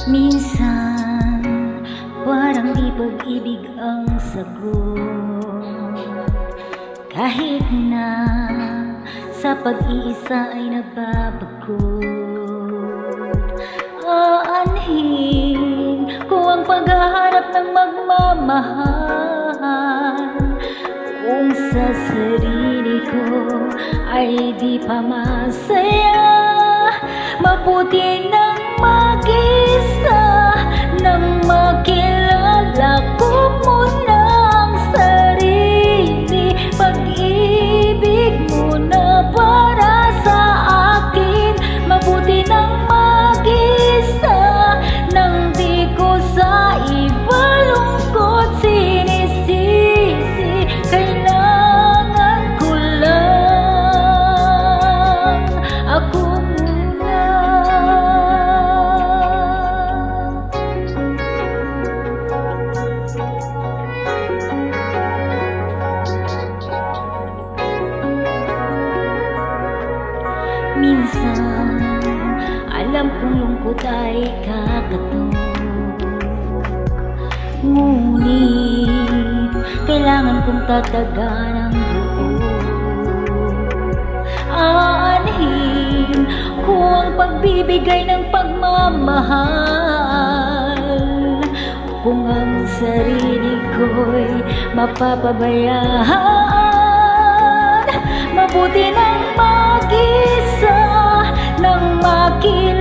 Minsan, parang di pag-ibig ang sagot. Kahit na sa pag-iisa ay nababagot. Aanhin ko ang paghahanap ng magmamahal, kung sa sarili ko ay di pa masaya. Mabuti nang mag-isa, nang makilala ko muna ang sarili. Pag-ibig mo na para sa akin. Mabuti nang mag-isa, nang di ko sa iba lungkot sinisisi. Kailangan ko lang ako muna. Minsan, alam kong lungkot ay kakatok, ngunit kailangan kong tatagan ang buo. Aanhin ko ang pagbibigay ng pagmamahal, kung ang sarili ko'y mapapabayaan. Mabuti nang mag-isa, nang makilala